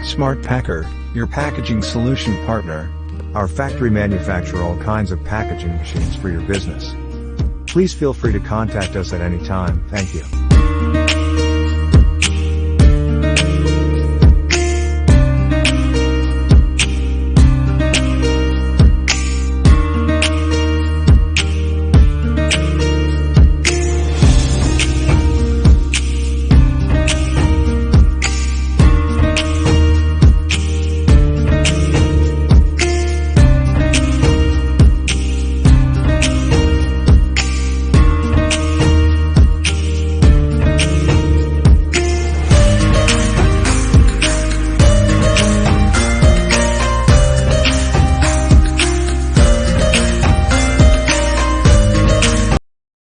Smart Packer, your packaging solution partner. Our factory manufacture all kinds of packaging machines for your business. Please feel free to contact us at any time. Thank you.